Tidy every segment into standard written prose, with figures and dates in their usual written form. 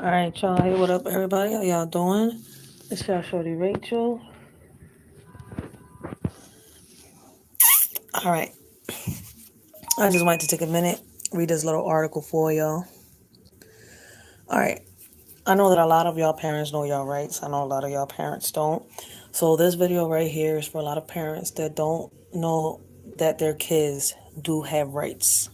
All right, y'all. Hey, what up, everybody? How y'all doing? It's your shorty Rachel. All right. I just wanted to take a minute, read this little article for y'all. All right. I know that a lot of y'all parents know y'all rights. I know a lot of y'all parents don't. So this video right here is for a lot of parents that don't know that their kids do have rights.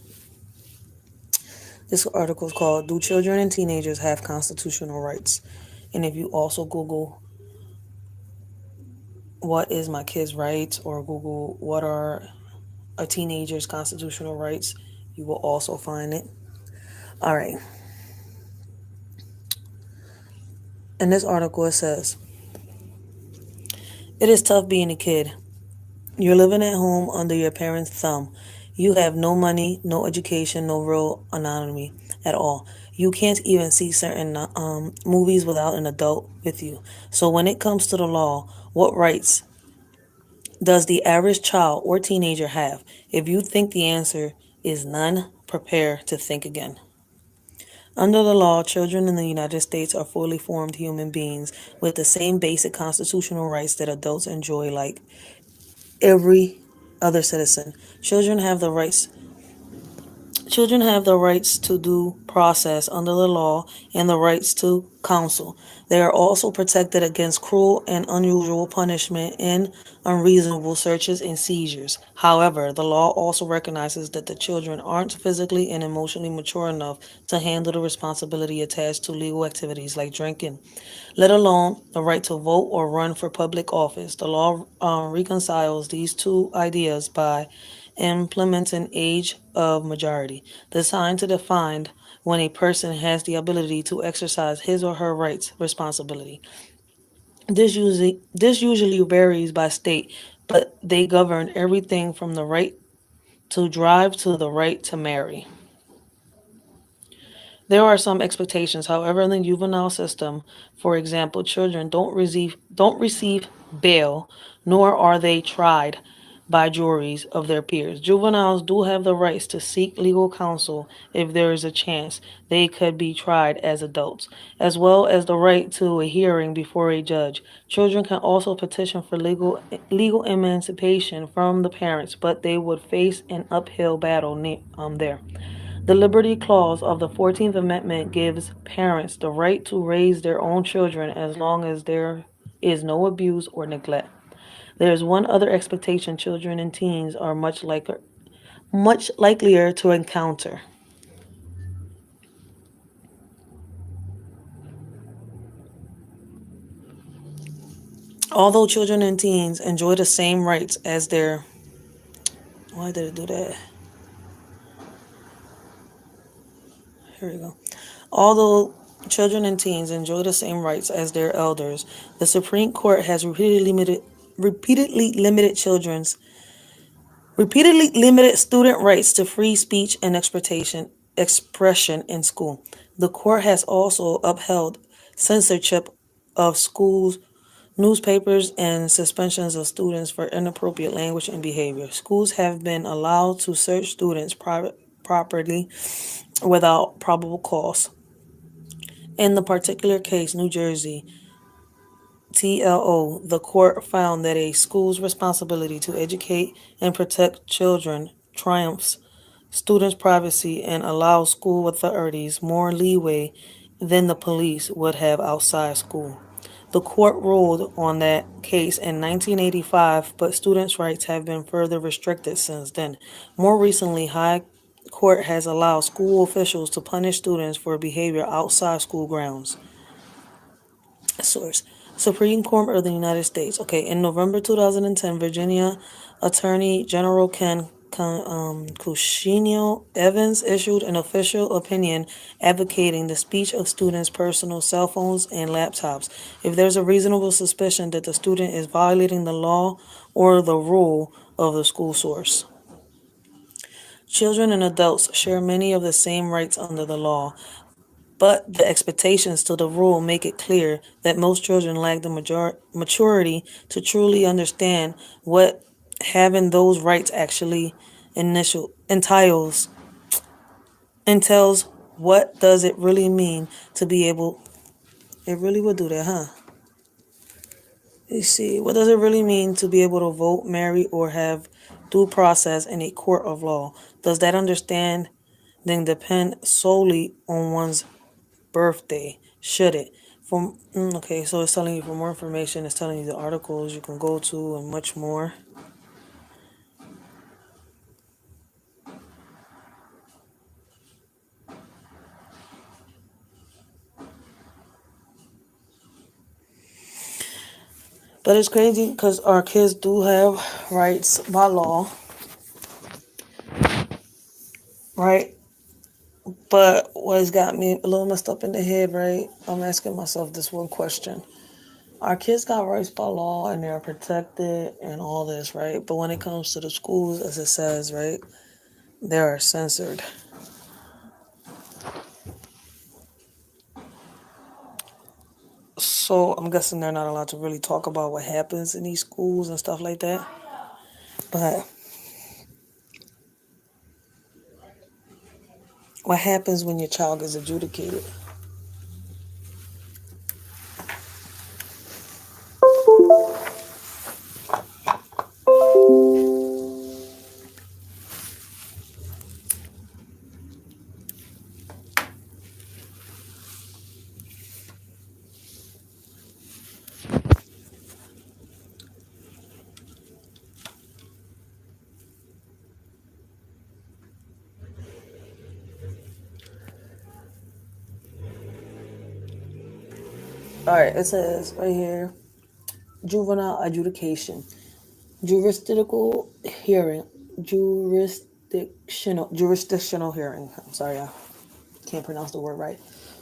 This article is called "Do Children and Teenagers Have Constitutional Rights?" And if you also Google "What is my kid's rights?" or Google "What are a teenager's constitutional rights," you will also find it. All right. In this article, it says, "It is tough being a kid. You're living at home under your parents' thumb. You have no money, no education, no real autonomy at all. You can't even see certain movies without an adult with you. So when it comes to the law, what rights does the average child or teenager have? If you think the answer is none, prepare to think again. Under the law, children in the United States are fully formed human beings with the same basic constitutional rights that adults enjoy like every other citizen. Children have the rights to due process under the law and the rights to counsel. They are also protected against cruel and unusual punishment and unreasonable searches and seizures. However, the law also recognizes that the children aren't physically and emotionally mature enough to handle the responsibility attached to legal activities like drinking, let alone the right to vote or run for public office. The law reconciles these two ideas by implementing age of majority, designed to define when a person has the ability to exercise his or her rights responsibility. This usually varies by state, but they govern everything from the right to drive to the right to marry. There are some expectations, however, in the juvenile system. For example, children don't receive bail, nor are they tried by juries of their peers. Juveniles do have the rights to seek legal counsel if there is a chance they could be tried as adults, as well as the right to a hearing before a judge. Children can also petition for legal emancipation from the parents, but they would face an uphill battle there. The Liberty Clause of the 14th Amendment gives parents the right to raise their own children as long as there is no abuse or neglect. There is one other expectation children and teens are much likelier to encounter. Although children and teens enjoy the same rights as their why did it do that? Here we go. Although children and teens enjoy the same rights as their elders, the Supreme Court has repeatedly limited student rights to free speech and expression in school. The court has also upheld censorship of schools, newspapers, and suspensions of students for inappropriate language and behavior. Schools have been allowed to search students' private property without probable cause. In the particular case, New Jersey, TLO, the court found that a school's responsibility to educate and protect children triumphs students' privacy and allows school authorities more leeway than the police would have outside school. The court ruled on that case in 1985, but students' rights have been further restricted since then. More recently, High Court has allowed school officials to punish students for behavior outside school grounds. Source: Supreme Court of the United States. Okay, in November 2010, Virginia Attorney General Ken Cushinio Evans issued an official opinion advocating the speech of students' personal cell phones and laptops if there's a reasonable suspicion that the student is violating the law or the rule of the school source. Children and adults share many of the same rights under the law, but the expectations to the rule make it clear that most children lack the maturity to truly understand what having those rights actually entails. What does it really mean to be able... It really would do that, huh? Let's see. What does it really mean to be able to vote, marry, or have due process in a court of law? Does that understanding depend solely on one's birthday? Should it? Okay, so it's telling you for more information. It's telling you the articles you can go to and much more. But it's crazy because our kids do have rights by law, right? But what's got me a little messed up in the head, right? I'm asking myself this one question. Our kids got rights by law and they're protected and all this, right? But when it comes to the schools, as it says, right, they are censored. So I'm guessing they're not allowed to really talk about what happens in these schools and stuff like that. But what happens when your child gets adjudicated? All right, it says right here, juvenile adjudication, jurisdictional hearing, jurisdictional hearing. I'm sorry, I can't pronounce the word right.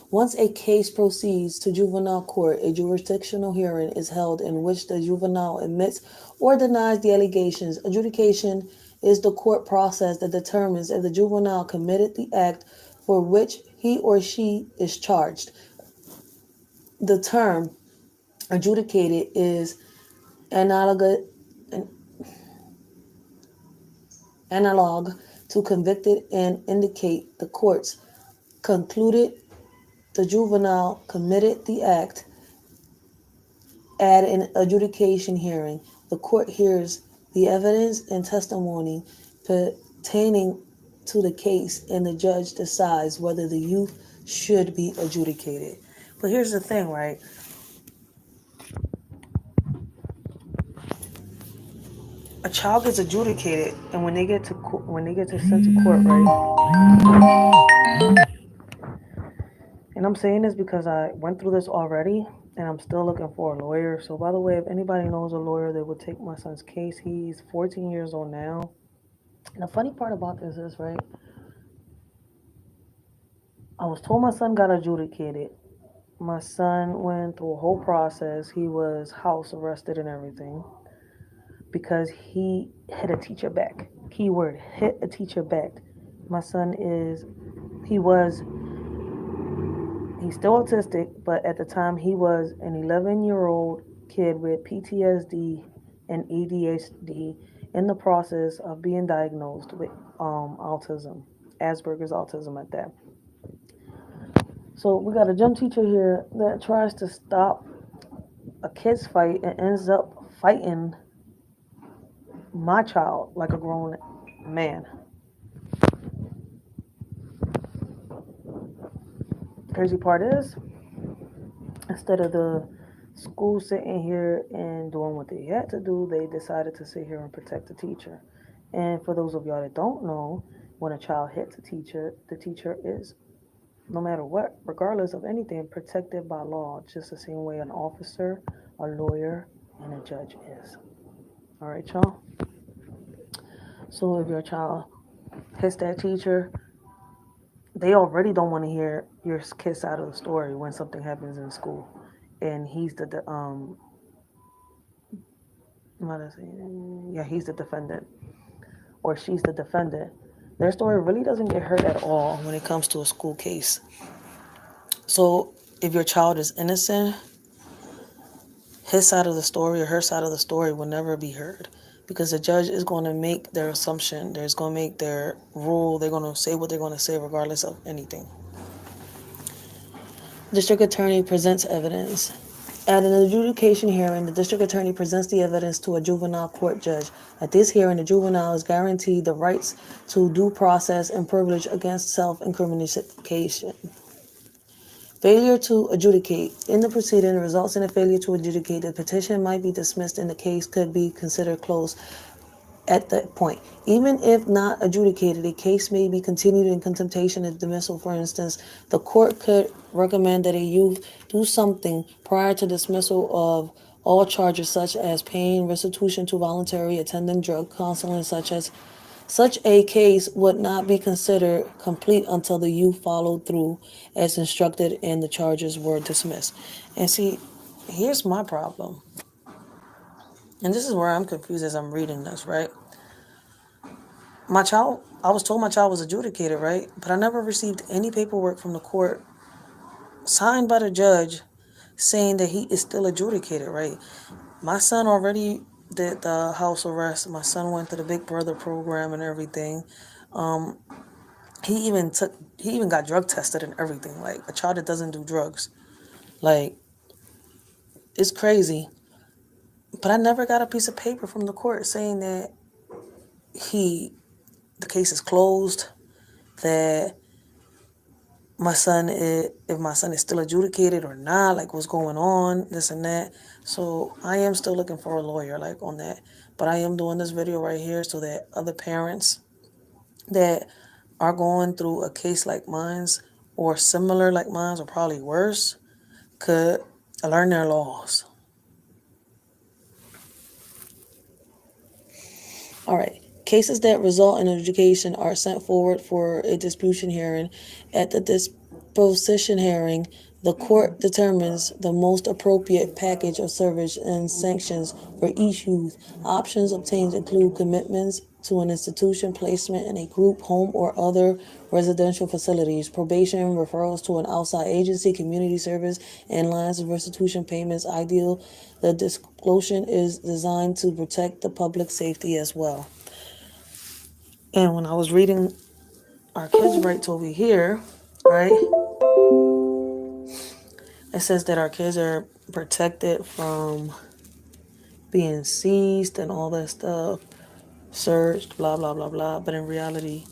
Once a case proceeds to juvenile court, a jurisdictional hearing is held in which the juvenile admits or denies the allegations. Adjudication is the court process that determines if the juvenile committed the act for which he or she is charged. The term adjudicated is analog to convicted and indicate the courts concluded the juvenile committed the act. At an adjudication hearing, the court hears the evidence and testimony pertaining to the case, and the judge decides whether the youth should be adjudicated. But here's the thing, right? A child gets adjudicated, and when they get sent to court, right? And I'm saying this because I went through this already, and I'm still looking for a lawyer. So, by the way, if anybody knows a lawyer that would take my son's case, he's 14 years old now. And the funny part about this is, right, I was told my son got adjudicated. My son went through a whole process. He was house arrested and everything because he hit a teacher back. Keyword, hit a teacher back. My son he's still autistic, but at the time he was an 11-year-old kid with PTSD and ADHD in the process of being diagnosed with autism, Asperger's autism at that. So we got a gym teacher here that tries to stop a kid's fight and ends up fighting my child like a grown man. Crazy part is, instead of the school sitting here and doing what they had to do, they decided to sit here and protect the teacher. And for those of y'all that don't know, when a child hits the teacher is, no matter what, regardless of anything, protected by law, just the same way an officer, a lawyer, and a judge is. All right, y'all? So if your child hits that teacher, they already don't want to hear your kid's side of the story when something happens in school. And he's the he's the defendant, or she's the defendant. Their story really doesn't get heard at all when it comes to a school case. So if your child is innocent, his side of the story or her side of the story will never be heard, because the judge is going to make their assumption. They're going to make their rule. They're going to say what they're going to say regardless of anything. District Attorney presents evidence. At an adjudication hearing, the district attorney presents the evidence to a juvenile court judge. At this hearing, the juvenile is guaranteed the rights to due process and privilege against self-incrimination. Failure to adjudicate. In the proceeding, results in a failure to adjudicate, the petition might be dismissed and the case could be considered closed at that point. Even if not adjudicated, a case may be continued in contemplation of dismissal. For instance, the court could recommend that a youth do something prior to dismissal of all charges such as paying restitution to voluntary attending drug counseling. Such a case would not be considered complete until the youth followed through as instructed and the charges were dismissed. And see, here's my problem. And this is where I'm confused as I'm reading this, right? I was told my child was adjudicated, right? But I never received any paperwork from the court signed by the judge saying that he is still adjudicated, right? My son already did the house arrest. My son went to the Big Brother program and everything. He even got drug tested and everything. Like, a child that doesn't do drugs. Like, it's crazy. But I never got a piece of paper from the court saying that the case is closed, that if my son is still adjudicated or not, like what's going on, this and that. So I am still looking for a lawyer, like, on that. But I am doing this video right here so that other parents that are going through a case like mine's or similar like mine's or probably worse could learn their laws. All right. Cases that result in adjudication are sent forward for a disposition hearing. At the disposition hearing, the court determines the most appropriate package of service and sanctions for each youth. Options obtained include commitments to an institution, placement in a group home or other residential facilities, probation, referrals to an outside agency, community service, and lines of restitution payments. Ideal, the disclosure is designed to protect the public safety as well. And when I was reading our kids' rights over here, right, it says that our kids are protected from being seized and all that stuff, searched, blah, blah, blah, blah. But in reality,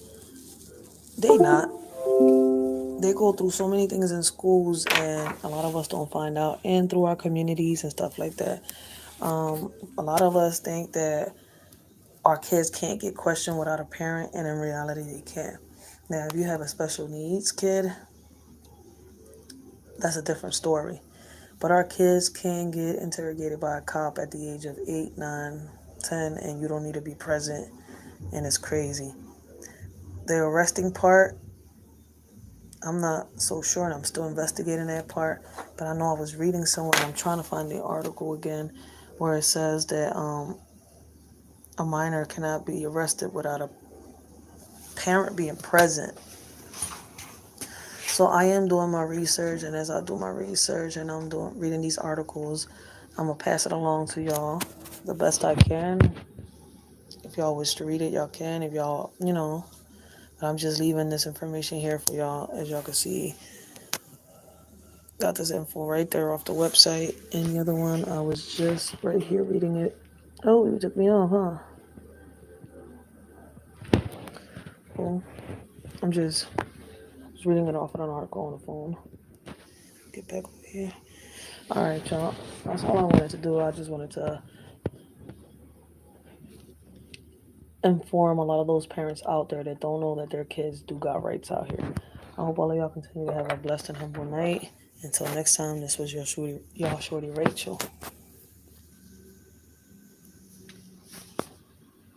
they not. They go through so many things in schools, and a lot of us don't find out, and through our communities and stuff like that. A lot of us think that our kids can't get questioned without a parent, and in reality, they can. Now, if you have a special needs kid, that's a different story. But our kids can get interrogated by a cop at the age of 8, 9, 10, and you don't need to be present, and it's crazy. The arresting part, I'm not so sure, and I'm still investigating that part, but I know I was reading somewhere, I'm trying to find the article again, where it says that a minor cannot be arrested without a parent being present. So I am doing my research, and as I do my research and I'm reading these articles, I'm going to pass it along to y'all the best I can. If y'all wish to read it, y'all can. If y'all, but I'm just leaving this information here for y'all. As y'all can see, got this info right there off the website. And the other one, I was just right here reading it. Oh, you took me off, huh? Cool. I'm just reading it off of an article on the phone. Get back over here. All right, y'all. That's all I wanted to do. I just wanted to inform a lot of those parents out there that don't know that their kids do got rights out here. I hope all of y'all continue to have a blessed and humble night. Until next time, this was your shorty Racheal.